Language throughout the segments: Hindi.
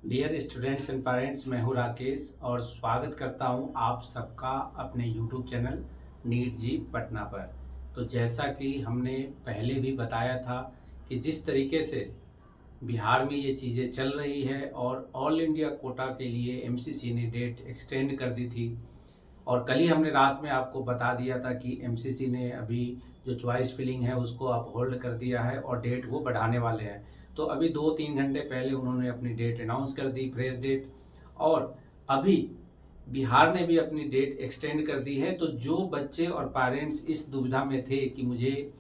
डियर स्टूडेंट्स एंड पेरेंट्स, मैं हूं राकेश और स्वागत करता हूं आप सबका अपने यूट्यूब चैनल नीट जी पटना पर। तो जैसा कि हमने पहले भी बताया था कि जिस तरीके से बिहार में ये चीज़ें चल रही है और ऑल इंडिया कोटा के लिए एमसीसी ने डेट एक्सटेंड कर दी थी और कल ही हमने रात में आपको बता दिया था कि एमसीसी ने अभी जो चॉइस फिलिंग है उसको अब होल्ड कर दिया है और डेट वो बढ़ाने वाले हैं। तो अभी 2-3 घंटे पहले उन्होंने अपनी डेट अनाउंस कर दी, फ्रेश डेट। और अभी बिहार ने भी अपनी डेट एक्सटेंड कर दी है। तो जो बच्चे और पेरेंट्स इस दुविधा में थे कि मुझे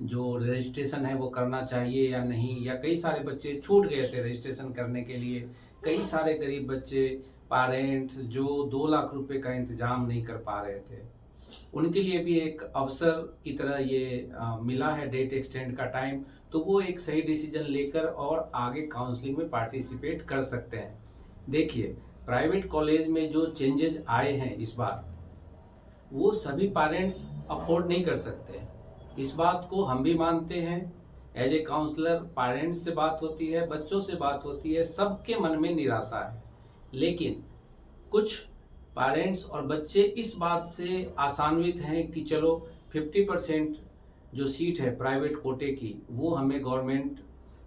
जो रजिस्ट्रेशन है वो करना चाहिए या नहीं, या कई सारे बच्चे छूट गए थे रजिस्ट्रेशन करने के लिए, कई सारे गरीब बच्चे पेरेंट्स जो 2 लाख रुपए का इंतजाम नहीं कर पा रहे थे, उनके लिए भी एक अवसर की तरह ये मिला है डेट एक्सटेंड का टाइम। तो वो एक सही डिसीजन लेकर और आगे काउंसलिंग में पार्टिसिपेट कर सकते हैं। देखिए, प्राइवेट कॉलेज में जो चेंजेज आए हैं इस बार, वो सभी पेरेंट्स अफोर्ड नहीं कर सकते। इस बात को हम भी मानते हैं। एज ए काउंसलर पेरेंट्स से बात होती है, बच्चों से बात होती है, सबके मन में निराशा है। लेकिन कुछ पेरेंट्स और बच्चे इस बात से आशान्वित हैं कि चलो 50% जो सीट है प्राइवेट कोटे की वो हमें गवर्नमेंट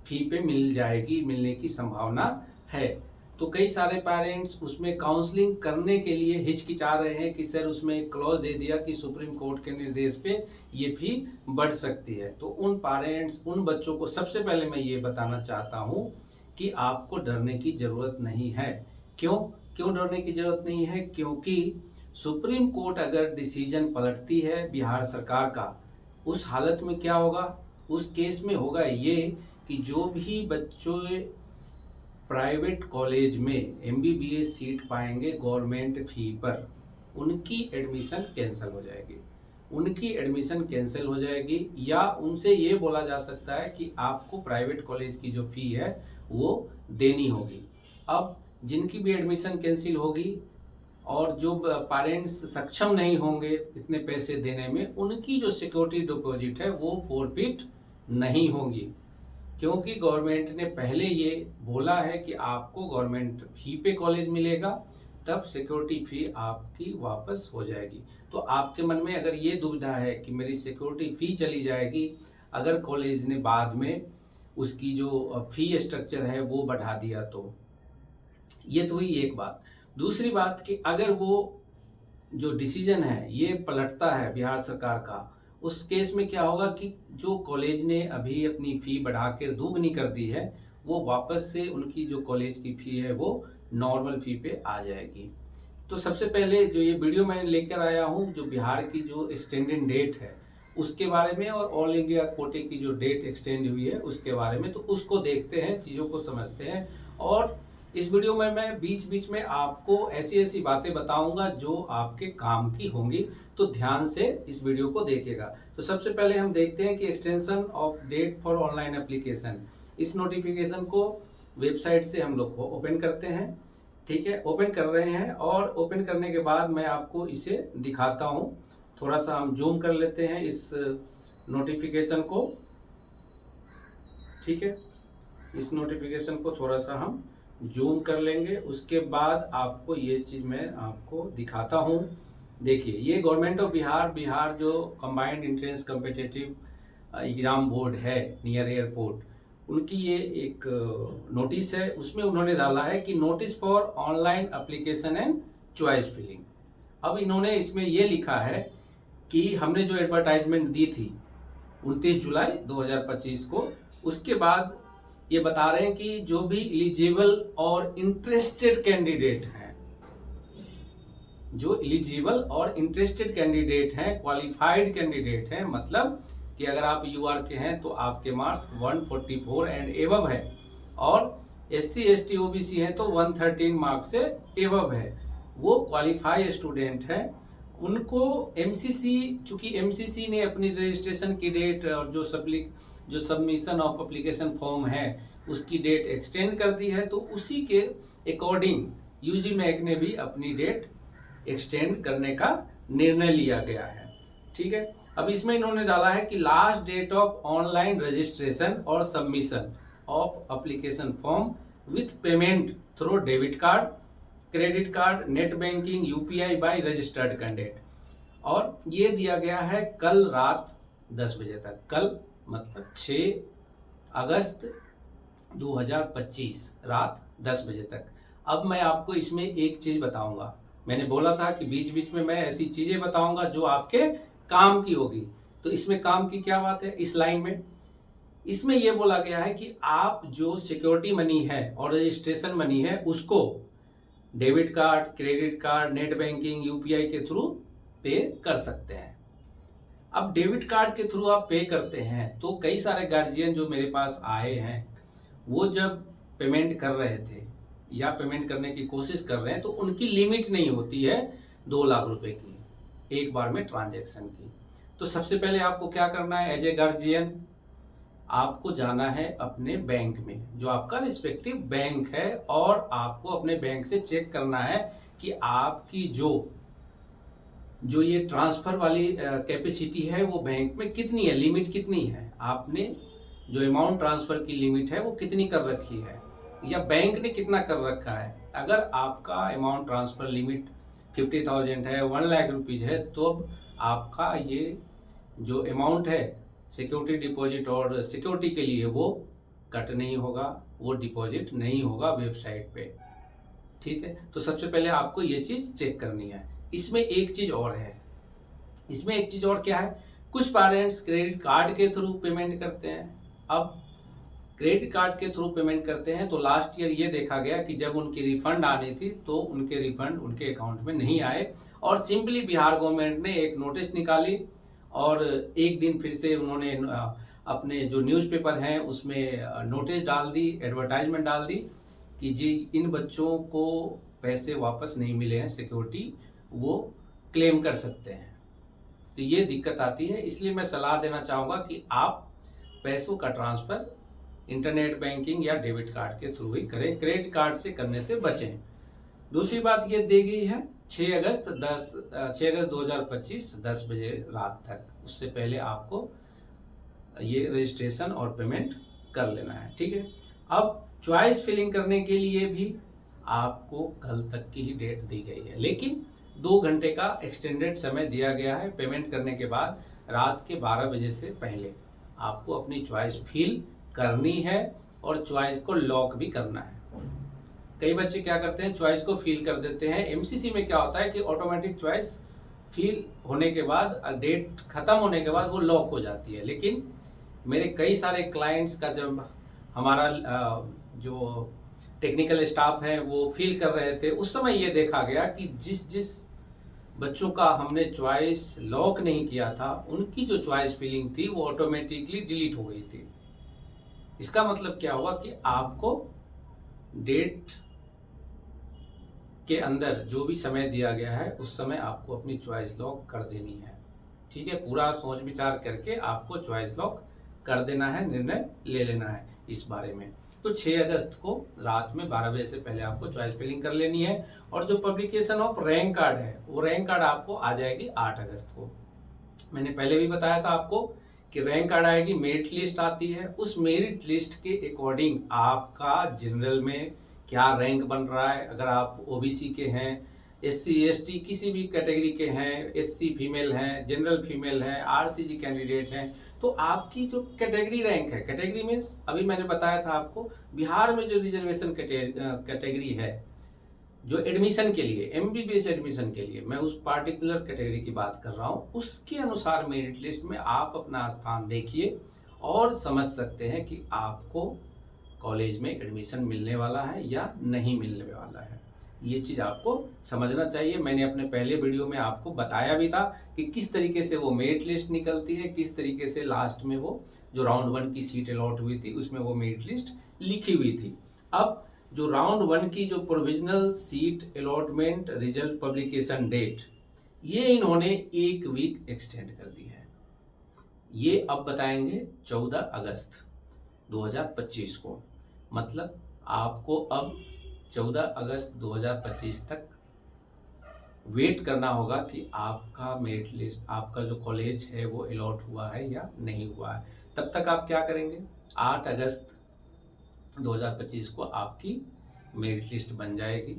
फी पे मिल जाएगी, मिलने की संभावना है। तो कई सारे पेरेंट्स उसमें काउंसलिंग करने के लिए हिचकिचा रहे हैं कि सर उसमें एक क्लॉज दे दिया कि सुप्रीम कोर्ट के निर्देश पे ये फी बढ़ सकती है। तो उन पेरेंट्स, उन बच्चों को सबसे पहले मैं ये बताना चाहता हूँ कि आपको डरने की जरूरत नहीं है। क्यों डरने की जरूरत नहीं है? क्योंकि सुप्रीम कोर्ट अगर डिसीजन पलटती है बिहार सरकार का, उस हालत में क्या होगा? उस केस में होगा ये कि जो भी बच्चों प्राइवेट कॉलेज में एमबीबीएस सीट पाएंगे गवर्नमेंट फी पर, उनकी एडमिशन कैंसिल हो जाएगी। उनकी एडमिशन कैंसिल हो जाएगी, या उनसे ये बोला जा सकता है कि आपको प्राइवेट कॉलेज की जो फी है वो देनी होगी। अब जिनकी भी एडमिशन कैंसिल होगी और जो पेरेंट्स सक्षम नहीं होंगे इतने पैसे देने में, उनकी जो सिक्योरिटी डिपॉजिट है वो फोरफिट नहीं होगी। क्योंकि गवर्नमेंट ने पहले ये बोला है कि आपको गवर्नमेंट फी पे कॉलेज मिलेगा, तब सिक्योरिटी फी आपकी वापस हो जाएगी। तो आपके मन में अगर ये दुविधा है कि मेरी सिक्योरिटी फी चली जाएगी अगर कॉलेज ने बाद में उसकी जो फी स्ट्रक्चर है वो बढ़ा दिया, तो ये तो हुई एक बात। दूसरी बात कि अगर वो जो डिसीजन है ये पलटता है बिहार सरकार का, उस केस में क्या होगा कि जो कॉलेज ने अभी अपनी फी बढ़ाकर दोगुनी कर दी है, वो वापस से उनकी जो कॉलेज की फी है वो नॉर्मल फी पे आ जाएगी। तो सबसे पहले जो ये वीडियो मैं लेकर आया हूँ, जो बिहार की जो एक्सटेंडेड डेट है उसके बारे में और ऑल इंडिया कोटे की जो डेट एक्सटेंड हुई है उसके बारे में, तो उसको देखते हैं, चीज़ों को समझते हैं। और इस वीडियो में मैं बीच बीच में आपको ऐसी ऐसी बातें बताऊंगा जो आपके काम की होंगी, तो ध्यान से इस वीडियो को देखिएगा। तो सबसे पहले हम देखते हैं कि extension of date for online application, इस नोटिफिकेशन को वेबसाइट से हम लोग को ओपन करते हैं। ठीक है, ओपन कर रहे हैं और ओपन करने के बाद मैं आपको इसे दिखाता हूँ। थोड़ा सा हम जूम कर लेते हैं इस नोटिफिकेशन को। ठीक है, इस नोटिफिकेशन को थोड़ा सा हम जूम कर लेंगे। उसके बाद आपको ये चीज़ मैं आपको दिखाता हूँ। देखिए, ये गवर्नमेंट ऑफ बिहार जो combined entrance competitive exam board है नियर एयरपोर्ट, उनकी ये एक नोटिस है। उसमें उन्होंने डाला है कि notice for online application and choice filling. अब इन्होंने इसमें ये लिखा है कि हमने जो एडवर्टाइजमेंट दी थी 29 जुलाई 2025 को, उसके बाद ये बता रहे हैं कि जो भी एलिजिबल और इंटरेस्टेड कैंडिडेट हैं, जो एलिजिबल और इंटरेस्टेड कैंडिडेट हैं, क्वालिफाइड कैंडिडेट हैं, मतलब कि अगर आप यूआर के हैं तो आपके मार्क्स 144 एंड एबव है, और एससी एसटी ओबीसी है तो 113 मार्क्स से एबव है, वो क्वालिफाइड स्टूडेंट हैं। उनको एमसीसी, चूंकि एमसीसी ने अपनी रजिस्ट्रेशन की डेट और जो सबमिशन ऑफ एप्लीकेशन फॉर्म है उसकी डेट एक्सटेंड कर दी है, तो उसी के अकॉर्डिंग यूजी मैग ने भी अपनी डेट एक्सटेंड करने का निर्णय लिया गया है। ठीक है, अब इसमें इन्होंने डाला है कि last date of online registration और submission of application form with payment through debit card, credit card, net banking, UPI by registered candidate. और ये दिया गया है कल रात 10 बजे तक। कल मतलब 6 अगस्त 2025 रात 10 बजे तक। अब मैं आपको इसमें एक चीज बताऊंगा। मैंने बोला था कि बीच बीच में मैं ऐसी चीजें बताऊंगा जो आपके काम की होगी। तो इसमें काम की क्या बात है इस लाइन में? इसमें यह बोला गया है कि आप जो सिक्योरिटी मनी है और रजिस्ट्रेशन मनी है उसको debit card, credit card, net banking, UPI के थ्रू पे कर सकते हैं। अब डेबिट कार्ड के थ्रू आप पे करते हैं तो कई सारे गार्जियन जो मेरे पास आए हैं वो जब पेमेंट कर रहे थे या पेमेंट करने की कोशिश कर रहे हैं तो उनकी लिमिट नहीं होती है 2 लाख रुपए की एक बार में ट्रांजैक्शन की। तो सबसे पहले आपको क्या करना है एज ए गार्जियन, आपको जाना है अपने बैंक में, जो आपका रिस्पेक्टिव बैंक है, और आपको अपने बैंक से चेक करना है कि आपकी जो ये ट्रांसफर वाली कैपेसिटी है वो बैंक में कितनी है, लिमिट कितनी है, आपने जो अमाउंट ट्रांसफर की लिमिट है वो कितनी कर रखी है या बैंक ने कितना कर रखा है। अगर आपका अमाउंट ट्रांसफर लिमिट 50,000 है, 1 लाख रुपीज है, तो अब आपका ये जो अमाउंट है सिक्योरिटी डिपॉजिट और सिक्योरिटी के लिए वो कट नहीं होगा, वो डिपॉजिट नहीं होगा वेबसाइट पे। ठीक है, तो सबसे पहले आपको ये चीज चेक करनी है। इसमें एक चीज और है, इसमें एक चीज और क्या है, कुछ पेरेंट्स क्रेडिट कार्ड के थ्रू पेमेंट करते हैं। अब क्रेडिट कार्ड के थ्रू पेमेंट करते हैं तो लास्ट ईयर ये देखा गया कि जब उनकी रिफंड आनी थी तो उनके रिफंड उनके अकाउंट में नहीं आए, और सिंपली बिहार गवर्नमेंट ने एक नोटिस निकाली और एक दिन फिर से उन्होंने अपने जो न्यूज़पेपर हैं उसमें नोटिस डाल दी, एडवर्टाइजमेंट डाल दी कि जी इन बच्चों को पैसे वापस नहीं मिले हैं, सिक्योरिटी वो क्लेम कर सकते हैं। तो ये दिक्कत आती है, इसलिए मैं सलाह देना चाहूँगा कि आप पैसों का ट्रांसफ़र इंटरनेट बैंकिंग या डेबिट कार्ड के थ्रू ही करें, क्रेडिट कार्ड से करने से बचें। दूसरी बात ये दी गई है 6 अगस्त 2025 10 बजे रात तक, उससे पहले आपको ये रजिस्ट्रेशन और पेमेंट कर लेना है। ठीक है, अब चॉइस फिलिंग करने के लिए भी आपको कल तक की ही डेट दी गई है, लेकिन 2 घंटे का एक्सटेंडेड समय दिया गया है। पेमेंट करने के बाद रात के 12 बजे से पहले आपको अपनी चॉइस फिल करनी है और चॉइस को लॉक भी करना है। कई बच्चे क्या करते हैं, चॉइस को फिल कर देते हैं। एमसीसी में क्या होता है कि ऑटोमेटिक चॉइस फिल होने के बाद, डेट खत्म होने के बाद वो लॉक हो जाती है। लेकिन मेरे कई सारे क्लाइंट्स का जब हमारा जो टेक्निकल स्टाफ है वो फील कर रहे थे, उस समय ये देखा गया कि जिस बच्चों का हमने चॉइस लॉक नहीं किया था उनकी जो चॉइस फिलिंग थी वो ऑटोमेटिकली डिलीट हो गई थी। इसका मतलब क्या हुआ कि आपको डेट के अंदर जो भी समय दिया गया है उस समय आपको अपनी चॉइस लॉक कर देनी है। ठीक है, पूरा सोच विचार करके आपको चॉइस लॉक कर देना है, निर्णय ले लेना है इस बारे में। तो 6 अगस्त को रात में 12 बजे से पहले आपको चॉइस फिलिंग कर लेनी है। और जो पब्लिकेशन ऑफ रैंक कार्ड है वो रैंक कार्ड आपको आ जाएगी 8 अगस्त को। मैंने पहले भी बताया था आपको कि रैंक कार्ड आएगी, मेरिट लिस्ट आती है, उस मेरिट लिस्ट के अकॉर्डिंग आपका जनरल में क्या रैंक बन रहा है। अगर आप ओबीसी के हैं, एससी एसटी किसी भी कैटेगरी के हैं, एससी फीमेल हैं, जनरल फीमेल हैं, आरसीजी कैंडिडेट हैं, तो आपकी जो कैटेगरी रैंक है, कैटेगरी मीन्स अभी मैंने बताया था आपको बिहार में जो रिजर्वेशन कैटेगरी है, जो एडमिशन के लिए एमबीबीएस एडमिशन के लिए मैं उस पार्टिकुलर कैटेगरी की बात कर रहा हूँ, उसके अनुसार मेरिट लिस्ट में आप अपना स्थान देखिए और समझ सकते हैं कि आपको कॉलेज में एडमिशन मिलने वाला है या नहीं मिलने वाला है। ये चीज़ आपको समझना चाहिए। मैंने अपने पहले वीडियो में आपको बताया भी था कि किस तरीके से वो मेरिट लिस्ट निकलती है, किस तरीके से लास्ट में वो जो राउंड 1 की सीट अलॉट हुई थी उसमें वो मेरिट लिस्ट लिखी हुई थी। अब जो राउंड 1 की जो provisional seat allotment result publication date, ये इन्होंने 1 वीक एक्सटेंड कर दी है। ये अब बताएंगे 14 अगस्त 2025 को। मतलब आपको अब 14 अगस्त 2025 तक वेट करना होगा कि आपका मेरिट लिस्ट, आपका जो कॉलेज है वो अलॉट हुआ है या नहीं हुआ है। तब तक आप क्या करेंगे, 8 अगस्त 2025 को आपकी मेरिट लिस्ट बन जाएगी।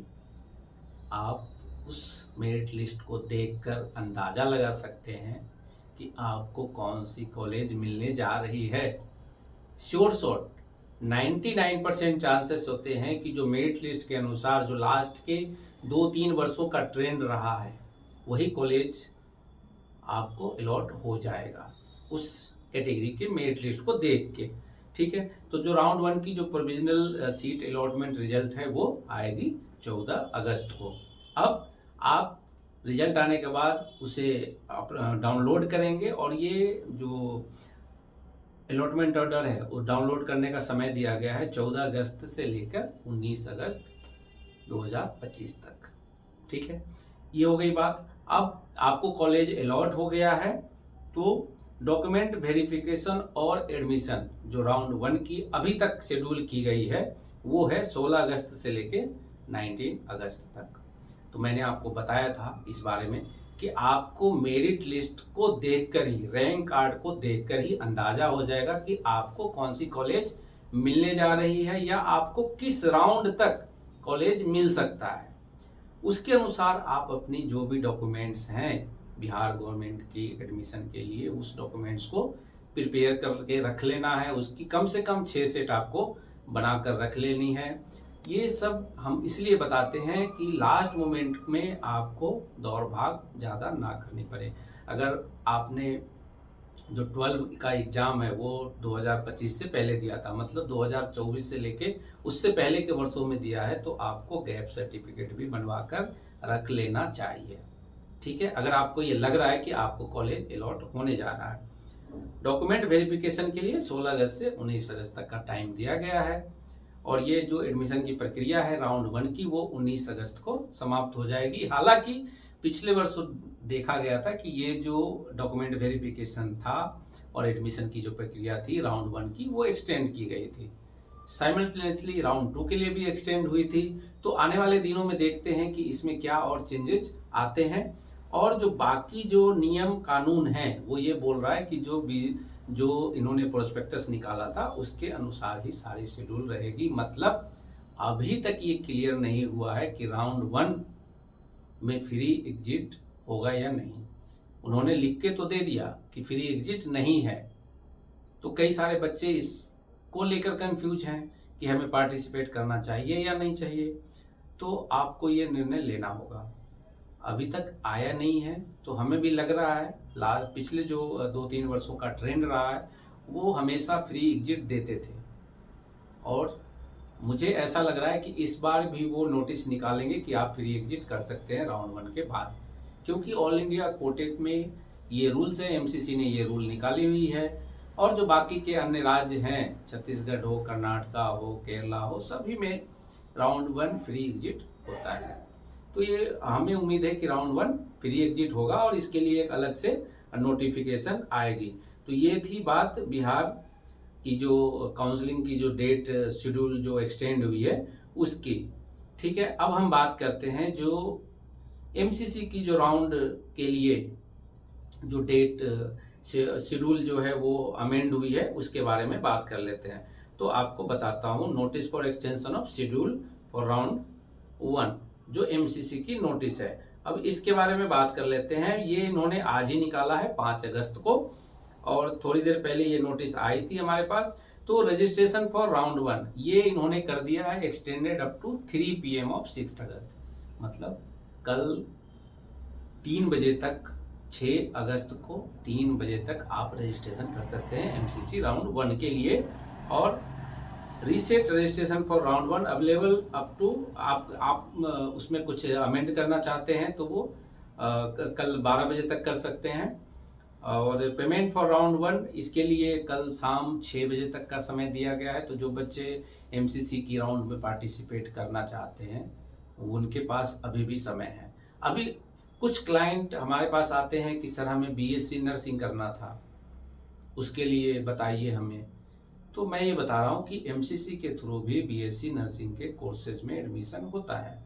आप उस मेरिट लिस्ट को देखकर अंदाज़ा लगा सकते हैं कि आपको कौन सी कॉलेज मिलने जा रही है। श्योर शॉट 99% चांसेस होते हैं कि जो मेरिट लिस्ट के अनुसार जो लास्ट के 2-3 वर्षों का ट्रेंड रहा है वही कॉलेज आपको अलॉट हो जाएगा उस कैटेगरी के मेरिट लिस्ट को देख के। ठीक है, तो जो राउंड 1 की जो प्रोविजनल सीट अलॉटमेंट रिजल्ट है वो आएगी 14 अगस्त को। अब आप रिजल्ट आने के बाद उसे आप डाउनलोड करेंगे और ये जो अलॉटमेंट ऑर्डर है वो डाउनलोड करने का समय दिया गया है 14 अगस्त से लेकर 19 अगस्त 2025 तक। ठीक है, ये हो गई बात। अब आपको कॉलेज अलॉट हो गया है तो डॉक्यूमेंट वेरिफिकेशन और एडमिशन जो राउंड 1 की अभी तक शेड्यूल की गई है वो है 16 अगस्त से लेके 19 अगस्त तक। तो मैंने आपको बताया था इस बारे में कि आपको मेरिट लिस्ट को देखकर ही, रैंक कार्ड को देखकर ही अंदाजा हो जाएगा कि आपको कौन सी कॉलेज मिलने जा रही है या आपको किस राउंड तक कॉलेज मिल सकता है। उसके अनुसार आप अपनी जो भी डॉक्यूमेंट्स हैं बिहार गवर्नमेंट की एडमिशन के लिए उस डॉक्यूमेंट्स को प्रिपेयर करके रख लेना है। उसकी कम से कम 6 सेट आपको बनाकर रख लेनी है। ये सब हम इसलिए बताते हैं कि लास्ट मोमेंट में आपको दौड़ भाग ज़्यादा ना करनी पड़े। अगर आपने जो 12 का एग्ज़ाम है वो 2025 से पहले दिया था, मतलब 2024 से लेके उससे पहले के वर्षों में दिया है, तो आपको गैप सर्टिफिकेट भी बनवा कर रख लेना चाहिए। ठीक है, अगर आपको ये लग रहा है कि आपको कॉलेज अलॉट होने जा रहा है। डॉक्यूमेंट वेरिफिकेशन के लिए 16 अगस्त से 19 अगस्त तक का टाइम दिया गया है और ये जो एडमिशन की प्रक्रिया है राउंड 1 की वो 19 अगस्त को समाप्त हो जाएगी। हालांकि पिछले वर्ष देखा गया था कि ये जो डॉक्यूमेंट वेरिफिकेशन था और एडमिशन की जो प्रक्रिया थी राउंड 1 की वो एक्सटेंड की गई थी, साइमल्टेनियसली राउंड 2 के लिए भी एक्सटेंड हुई थी। तो आने वाले दिनों में देखते हैं कि इसमें क्या और चेंजेस आते हैं। और जो बाकी जो नियम कानून है वो ये बोल रहा है कि जो इन्होंने प्रोस्पेक्टस निकाला था उसके अनुसार ही सारी शेड्यूल रहेगी। मतलब अभी तक ये क्लियर नहीं हुआ है कि राउंड 1 में फ्री एग्जिट होगा या नहीं। उन्होंने लिख के तो दे दिया कि फ्री एग्जिट नहीं है, तो कई सारे बच्चे इसको लेकर कंफ्यूज हैं कि हमें पार्टिसिपेट करना चाहिए या नहीं चाहिए। तो आपको ये निर्णय लेना होगा। अभी तक आया नहीं है तो हमें भी लग रहा है पिछले जो 2-3 वर्षों का ट्रेंड रहा है वो हमेशा फ्री एग्जिट देते थे और मुझे ऐसा लग रहा है कि इस बार भी वो नोटिस निकालेंगे कि आप फ्री एग्जिट कर सकते हैं राउंड 1 के बाद, क्योंकि ऑल इंडिया कोटे में ये रूल्स है, एमसीसी ने ये रूल निकाली हुई है। और जो बाकी के अन्य राज्य हैं, छत्तीसगढ़ हो, कर्नाटका हो, केरला हो, सभी में राउंड 1 फ्री एग्जिट होता है। तो ये हमें उम्मीद है कि राउंड 1 फ्री एग्जिट होगा और इसके लिए एक अलग से नोटिफिकेशन आएगी। तो ये थी बात बिहार की जो काउंसलिंग की जो डेट शेड्यूल जो एक्सटेंड हुई है उसकी। ठीक है, अब हम बात करते हैं जो एमसीसी की जो राउंड के लिए जो डेट शेड्यूल जो है वो अमेंड हुई है उसके बारे में बात कर लेते हैं। तो आपको बताता हूँ notice for extension of schedule for round 1 जो एमसीसी की नोटिस है। अब इसके बारे में बात कर लेते हैं। ये इन्होंने आज ही निकाला है 5 अगस्त को और थोड़ी देर पहले ये नोटिस आई थी हमारे पास। तो रजिस्ट्रेशन फॉर राउंड 1 ये इन्होंने कर दिया है extended up to 3 PM of 6 August, मतलब कल 3 बजे तक, 6 अगस्त को 3 बजे तक आप रजिस्ट्रेशन कर सकते हैं एमसीसी राउंड 1 के लिए। और reset registration for round 1 available up to आप उसमें कुछ अमेंड करना चाहते हैं तो वो कल 12 बजे तक कर सकते हैं। और पेमेंट फॉर राउंड 1 इसके लिए कल शाम 6 बजे तक का समय दिया गया है। तो जो बच्चे एमसीसी की राउंड में पार्टिसिपेट करना चाहते हैं उनके पास अभी भी समय है। अभी कुछ क्लाइंट हमारे पास आते हैं कि सर हमें बीएससी नर्सिंग करना था, उसके लिए बताइए हमें। तो मैं ये बता रहा हूँ कि एमसीसी के थ्रू भी बीएससी नर्सिंग के कोर्सेज में एडमिशन होता है।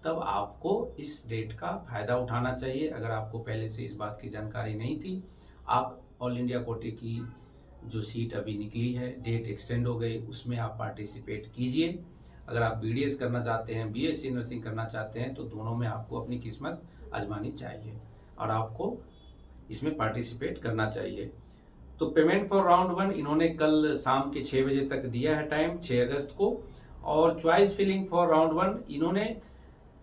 तब आपको इस डेट का फ़ायदा उठाना चाहिए। अगर आपको पहले से इस बात की जानकारी नहीं थी, आप ऑल इंडिया कोटे की जो सीट अभी निकली है, डेट एक्सटेंड हो गई, उसमें आप पार्टिसिपेट कीजिए। अगर आप बीडीएस करना चाहते हैं, बीएससी नर्सिंग करना चाहते हैं, तो दोनों में आपको अपनी किस्मत आजमानी चाहिए और आपको इसमें पार्टिसिपेट करना चाहिए। तो पेमेंट फॉर राउंड 1 इन्होंने कल शाम के 6 बजे तक दिया है टाइम, 6 अगस्त को। और चॉइस फिलिंग फॉर राउंड 1 इन्होंने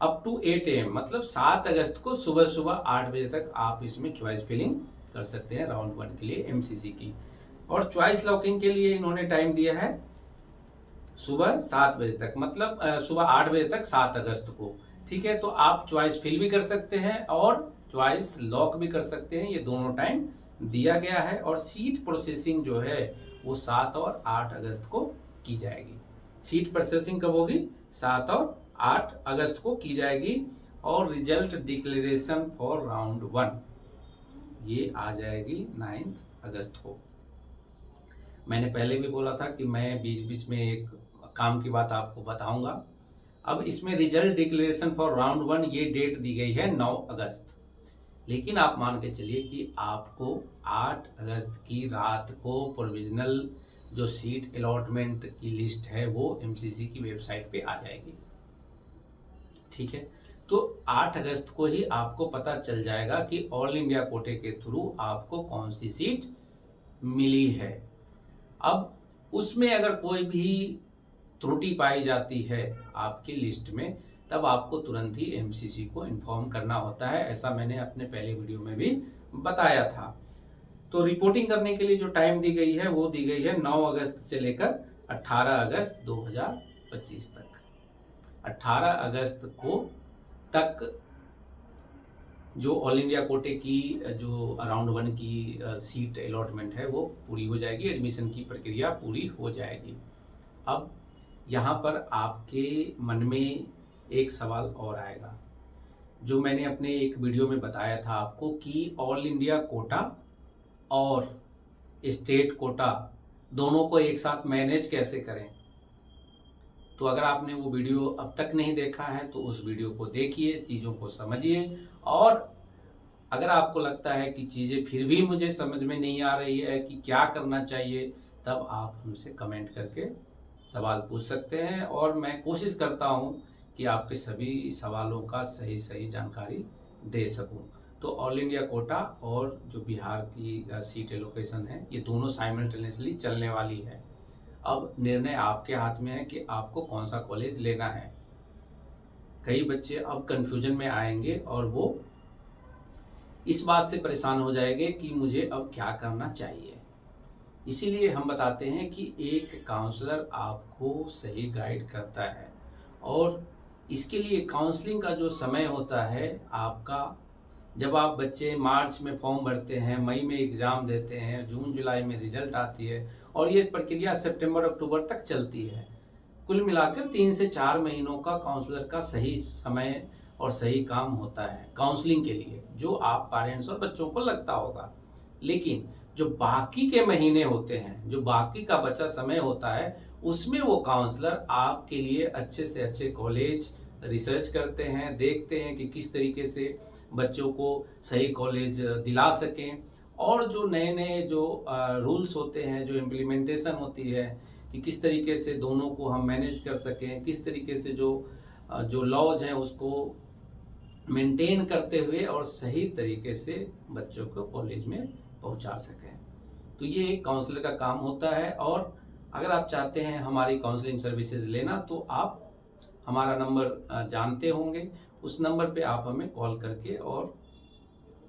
अप टू 8 AM मतलब 7 अगस्त को सुबह सुबह 8 बजे तक आप इसमें चॉइस फिलिंग कर सकते हैं राउंड 1 के लिए एमसीसी की। और चॉइस लॉकिंग के लिए इन्होंने टाइम दिया है सुबह 7 बजे तक, मतलब सुबह 8 बजे तक 7 अगस्त को। ठीक है, तो आप चॉइस फिल भी कर सकते हैं और चॉइस लॉक भी कर सकते हैं, ये दोनों टाइम दिया गया है। और सीट प्रोसेसिंग जो है वो 7 और 8 अगस्त को की जाएगी। सीट प्रोसेसिंग कब होगी? 7 और 8 अगस्त को की जाएगी। और रिजल्ट डिक्लेरेशन फॉर राउंड 1 ये आ जाएगी 9 अगस्त को। मैंने पहले भी बोला था कि मैं बीच बीच में एक काम की बात आपको बताऊंगा। अब इसमें रिजल्ट डिक्लेरेशन फॉर राउंड 1 ये डेट दी गई है 9 अगस्त, लेकिन आप मान के चलिए कि आपको 8 अगस्त की रात को प्रोविजनल जो सीट अलॉटमेंट की लिस्ट है वो एमसीसी की वेबसाइट पे आ जाएगी। ठीक है, तो 8 अगस्त को ही आपको पता चल जाएगा कि ऑल इंडिया कोटे के थ्रू आपको कौन सी सीट मिली है। अब उसमें अगर कोई भी त्रुटि पाई जाती है आपकी लिस्ट में, तब आपको तुरंत ही एमसीसी को इन्फॉर्म करना होता है। ऐसा मैंने अपने पहले वीडियो में भी बताया था। तो रिपोर्टिंग करने के लिए जो टाइम दी गई है वो दी गई है 9 अगस्त से लेकर 18 अगस्त 2025 तक। 18 अगस्त को तक जो ऑल इंडिया कोटे की जो राउंड 1 की सीट अलॉटमेंट है वो पूरी हो जाएगी, एडमिशन की प्रक्रिया पूरी हो जाएगी। अब यहाँ पर आपके मन में एक सवाल और आएगा, जो मैंने अपने एक वीडियो में बताया था आपको कि ऑल इंडिया कोटा और स्टेट कोटा दोनों को एक साथ मैनेज कैसे करें। तो अगर आपने वो वीडियो अब तक नहीं देखा है तो उस वीडियो को देखिए, चीज़ों को समझिए। और अगर आपको लगता है कि चीज़ें फिर भी मुझे समझ में नहीं आ रही है कि क्या करना चाहिए, तब आप हमसे कमेंट करके सवाल पूछ सकते हैं और मैं कोशिश करता हूं कि आपके सभी सवालों का सही सही जानकारी दे सकूं। तो ऑल इंडिया कोटा और जो बिहार की सीट एलोकेशन है ये दोनों साइमल्टेनियसली चलने वाली है। अब निर्णय आपके हाथ में है कि आपको कौन सा कॉलेज लेना है। कई बच्चे अब कंफ्यूजन में आएंगे और वो इस बात से परेशान हो जाएंगे कि मुझे अब क्या करना चाहिए। इसीलिए हम बताते हैं कि एक काउंसलर आपको सही गाइड करता है। और इसके लिए काउंसलिंग का जो समय होता है आपका, जब आप बच्चे मार्च में फॉर्म भरते हैं, मई में एग्ज़ाम देते हैं, जून जुलाई में रिजल्ट आती है और ये प्रक्रिया सितंबर अक्टूबर तक चलती है। कुल मिलाकर 3 से 4 महीनों का काउंसलर का सही समय और सही काम होता है काउंसलिंग के लिए, जो आप पेरेंट्स और बच्चों को लगता होगा। लेकिन जो बाकी के महीने होते हैं, जो बाकी का बचा समय होता है, उसमें वो काउंसलर आपके लिए अच्छे से अच्छे कॉलेज रिसर्च करते हैं, देखते हैं कि किस तरीके से बच्चों को सही कॉलेज दिला सकें। और जो नए नए जो रूल्स होते हैं, जो इम्प्लीमेंटेशन होती है कि किस तरीके से दोनों को हम मैनेज कर सकें, किस तरीके से जो लॉज हैं उसको मेंटेन करते हुए और सही तरीके से बच्चों को कॉलेज में पहुंचा सकें। तो ये एक काउंसलर का काम होता है। और अगर आप चाहते हैं हमारी काउंसलिंग सर्विसेज लेना तो आप हमारा नंबर जानते होंगे, उस नंबर पे आप हमें कॉल करके और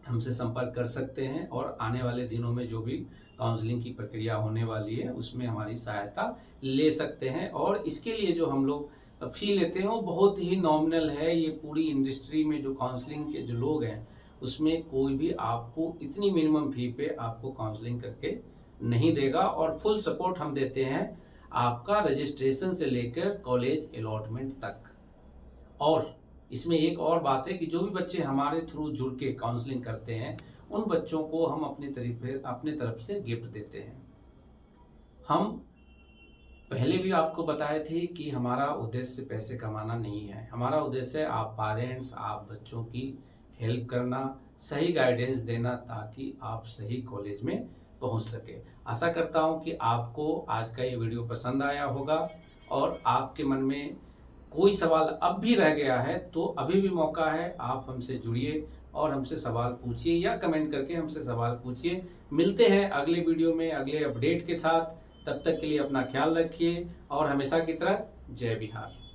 हमसे संपर्क कर सकते हैं। और आने वाले दिनों में जो भी काउंसलिंग की प्रक्रिया होने वाली है उसमें हमारी सहायता ले सकते हैं। और इसके लिए जो हम लोग फी लेते हैं वो बहुत ही नॉमिनल है। ये पूरी इंडस्ट्री में जो काउंसलिंग के जो लोग हैं उसमें कोई भी आपको इतनी मिनिमम फी पे आपको काउंसलिंग करके नहीं देगा। और फुल सपोर्ट हम देते हैं आपका रजिस्ट्रेशन से लेकर कॉलेज अलॉटमेंट तक। और इसमें एक और बात है कि जो भी बच्चे हमारे थ्रू जुड़ के काउंसलिंग करते हैं उन बच्चों को हम अपनी तरफ से गिफ्ट देते हैं। हम पहले भी आपको बताए थे कि हमारा उद्देश्य पैसे कमाना नहीं है। हमारा उद्देश्य है आप पेरेंट्स, आप बच्चों की हेल्प करना, सही गाइडेंस देना ताकि आप सही कॉलेज में पहुंच सके। आशा करता हूं कि आपको आज का ये वीडियो पसंद आया होगा और आपके मन में कोई सवाल अब भी रह गया है तो अभी भी मौका है, आप हमसे जुड़िए और हमसे सवाल पूछिए या कमेंट करके हमसे सवाल पूछिए। मिलते हैं अगले वीडियो में अगले अपडेट के साथ। तब तक के लिए अपना ख्याल रखिए और हमेशा की तरह जय बिहार।